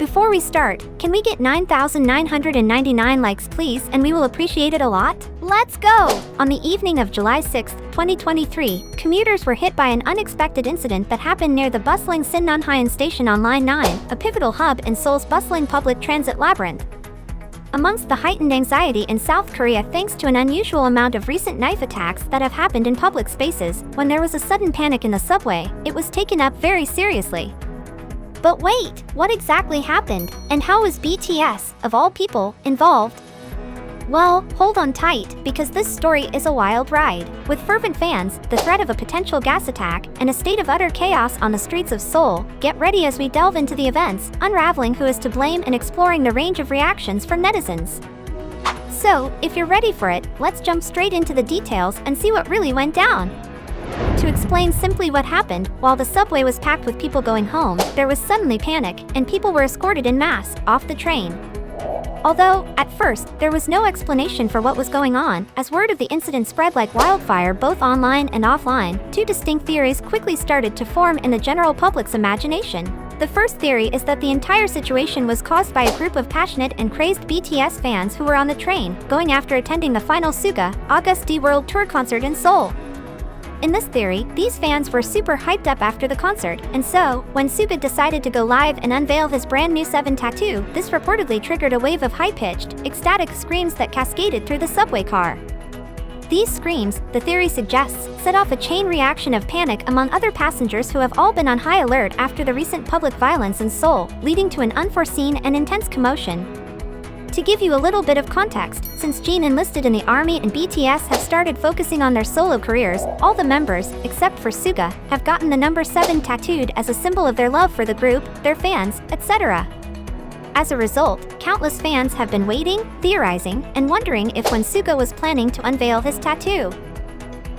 Before we start, can we get 9,999 likes please, and we will appreciate it a lot? Let's go! On the evening of July 6, 2023, commuters were hit by an unexpected incident that happened near the bustling Sinnonhyun station on Line 9, a pivotal hub in Seoul's bustling public transit labyrinth. Amongst the heightened anxiety in South Korea thanks to an unusual amount of recent knife attacks that have happened in public spaces, when there was a sudden panic in the subway, it was taken up very seriously. But wait, what exactly happened, and how was BTS, of all people, involved? Well, hold on tight, because this story is a wild ride. With fervent fans, the threat of a potential gas attack, and a state of utter chaos on the streets of Seoul, get ready as we delve into the events, unraveling who is to blame and exploring the range of reactions from netizens. So, if you're ready for it, let's jump straight into the details and see what really went down. To explain simply what happened, while the subway was packed with people going home, there was suddenly panic, and people were escorted en masse off the train. Although, at first, there was no explanation for what was going on, as word of the incident spread like wildfire both online and offline, two distinct theories quickly started to form in the general public's imagination. The first theory is that the entire situation was caused by a group of passionate and crazed BTS fans who were on the train, going after attending the final Suga, August D World Tour concert in Seoul. In this theory, these fans were super hyped up after the concert, and so, when Suga decided to go live and unveil his brand new 7 tattoo, this reportedly triggered a wave of high-pitched, ecstatic screams that cascaded through the subway car. These screams, the theory suggests, set off a chain reaction of panic among other passengers who have all been on high alert after the recent public violence in Seoul, leading to an unforeseen and intense commotion. To give you a little bit of context, since Jin enlisted in the army and BTS have started focusing on their solo careers, all the members, except for Suga, have gotten the number 7 tattooed as a symbol of their love for the group, their fans, etc. As a result, countless fans have been waiting, theorizing, and wondering if when Suga was planning to unveil his tattoo.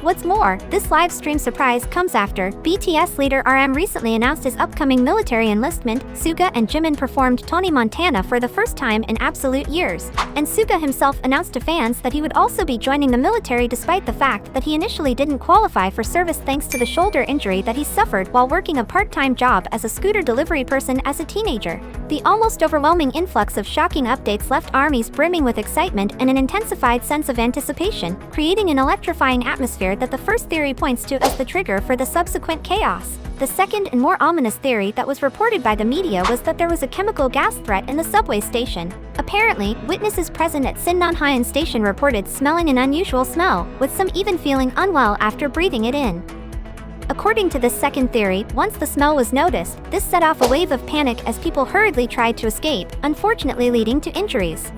What's more, this live stream surprise comes after BTS leader RM recently announced his upcoming military enlistment. Suga and Jimin performed Tony Montana for the first time in absolute years, and Suga himself announced to fans that he would also be joining the military despite the fact that he initially didn't qualify for service thanks to the shoulder injury that he suffered while working a part-time job as a scooter delivery person as a teenager. The almost overwhelming influx of shocking updates left armies brimming with excitement and an intensified sense of anticipation, creating an electrifying atmosphere that the first theory points to as the trigger for the subsequent chaos. The second and more ominous theory that was reported by the media was that there was a chemical gas threat in the subway station. Apparently, witnesses present at Sinnonhyun station reported smelling an unusual smell, with some even feeling unwell after breathing it in. According to this second theory, once the smell was noticed, this set off a wave of panic as people hurriedly tried to escape, unfortunately leading to injuries.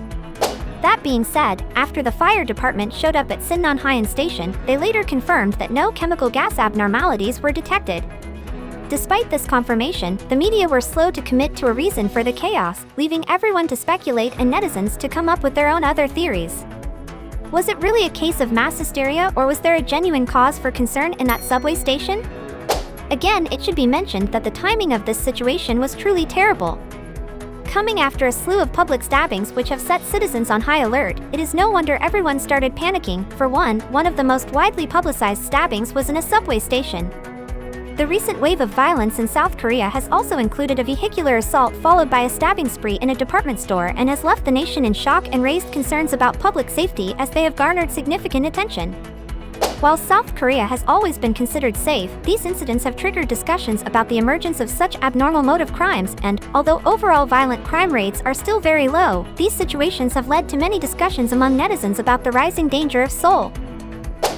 That being said, after the fire department showed up at Sinnonhyun station, they later confirmed that no chemical gas abnormalities were detected. Despite this confirmation, the media were slow to commit to a reason for the chaos, leaving everyone to speculate and netizens to come up with their own other theories. Was it really a case of mass hysteria, or was there a genuine cause for concern in that subway station? Again, it should be mentioned that the timing of this situation was truly terrible. Coming after a slew of public stabbings which have set citizens on high alert, it is no wonder everyone started panicking. For one of the most widely publicized stabbings was in a subway station. The recent wave of violence in South Korea has also included a vehicular assault followed by a stabbing spree in a department store and has left the nation in shock and raised concerns about public safety as they have garnered significant attention. While South Korea has always been considered safe, these incidents have triggered discussions about the emergence of such abnormal motive crimes and, although overall violent crime rates are still very low, these situations have led to many discussions among netizens about the rising danger of Seoul.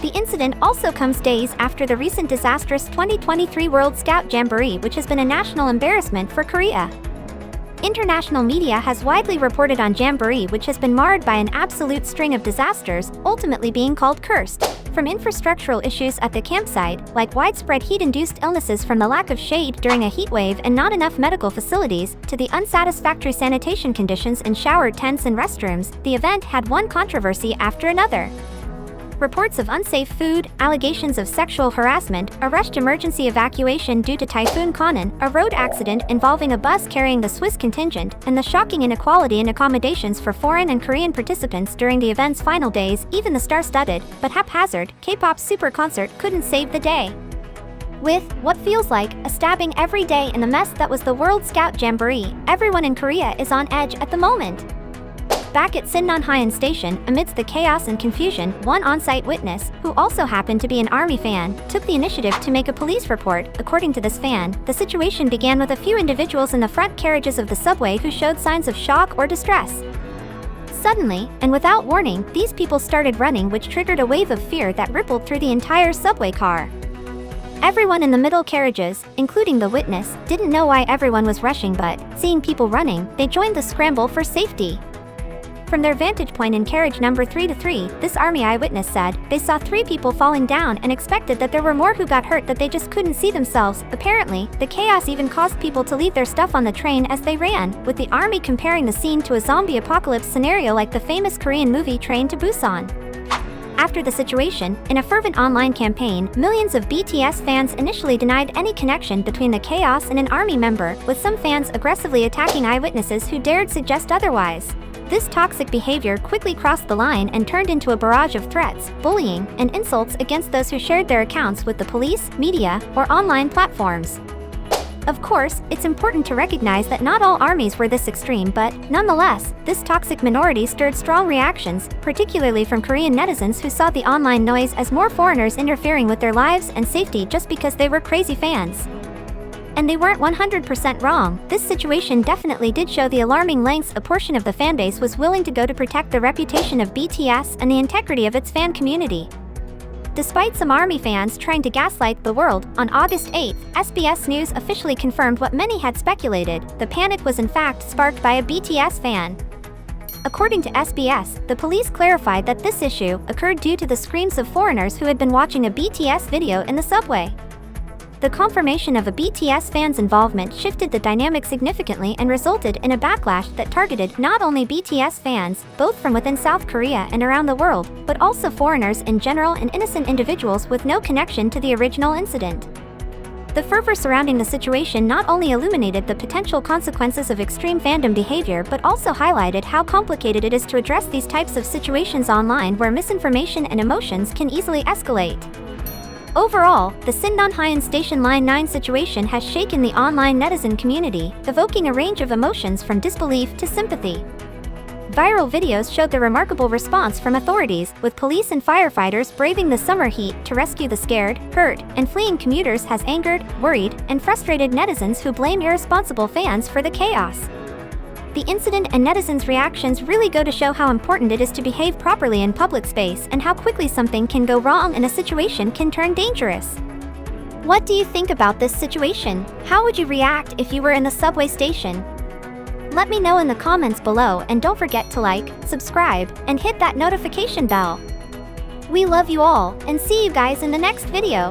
The incident also comes days after the recent disastrous 2023 World Scout Jamboree, which has been a national embarrassment for Korea. International media has widely reported on Jamboree, which has been marred by an absolute string of disasters, ultimately being called cursed. From infrastructural issues at the campsite, like widespread heat-induced illnesses from the lack of shade during a heat wave and not enough medical facilities, to the unsatisfactory sanitation conditions in shower tents and restrooms, the event had one controversy after another. Reports of unsafe food, allegations of sexual harassment, a rushed emergency evacuation due to Typhoon Khanun, a road accident involving a bus carrying the Swiss contingent, and the shocking inequality in accommodations for foreign and Korean participants during the event's final days. Even the star-studded, but haphazard, K-pop super concert couldn't save the day. With what feels like a stabbing every day in the mess that was the World Scout Jamboree, everyone in Korea is on edge at the moment. Back at Sinmonhaeun Station, amidst the chaos and confusion, one on-site witness, who also happened to be an army fan, took the initiative to make a police report. According to this fan, the situation began with a few individuals in the front carriages of the subway who showed signs of shock or distress. Suddenly, and without warning, these people started running, which triggered a wave of fear that rippled through the entire subway car. Everyone in the middle carriages, including the witness, didn't know why everyone was rushing, but, seeing people running, they joined the scramble for safety. From their vantage point in carriage number 323, this army eyewitness said, they saw 3 people falling down and expected that there were more who got hurt that they just couldn't see themselves. Apparently, the chaos even caused people to leave their stuff on the train as they ran, with the army comparing the scene to a zombie apocalypse scenario like the famous Korean movie Train to Busan. After the situation, in a fervent online campaign, millions of BTS fans initially denied any connection between the chaos and an army member, with some fans aggressively attacking eyewitnesses who dared suggest otherwise. This toxic behavior quickly crossed the line and turned into a barrage of threats, bullying, and insults against those who shared their accounts with the police, media, or online platforms. Of course, it's important to recognize that not all armies were this extreme, but, nonetheless, this toxic minority stirred strong reactions, particularly from Korean netizens who saw the online noise as more foreigners interfering with their lives and safety just because they were crazy fans. And they weren't 100% wrong. This situation definitely did show the alarming lengths a portion of the fanbase was willing to go to protect the reputation of BTS and the integrity of its fan community. Despite some ARMY fans trying to gaslight the world, on August 8, SBS News officially confirmed what many had speculated: the panic was in fact sparked by a BTS fan. According to SBS, the police clarified that this issue occurred due to the screams of foreigners who had been watching a BTS video in the subway. The confirmation of a BTS fan's involvement shifted the dynamic significantly and resulted in a backlash that targeted not only BTS fans, both from within South Korea and around the world, but also foreigners in general and innocent individuals with no connection to the original incident. The fervor surrounding the situation not only illuminated the potential consequences of extreme fandom behavior but also highlighted how complicated it is to address these types of situations online where misinformation and emotions can easily escalate. Overall, the Sinmonhaeun Station Line 9 situation has shaken the online netizen community, evoking a range of emotions from disbelief to sympathy. Viral videos showed the remarkable response from authorities, with police and firefighters braving the summer heat to rescue the scared, hurt, and fleeing commuters has angered, worried, and frustrated netizens who blame irresponsible fans for the chaos. The incident and netizens' reactions really go to show how important it is to behave properly in public space and how quickly something can go wrong and a situation can turn dangerous. What do you think about this situation? How would you react if you were in the subway station? Let me know in the comments below, and don't forget to like, subscribe, and hit that notification bell. We love you all, and see you guys in the next video.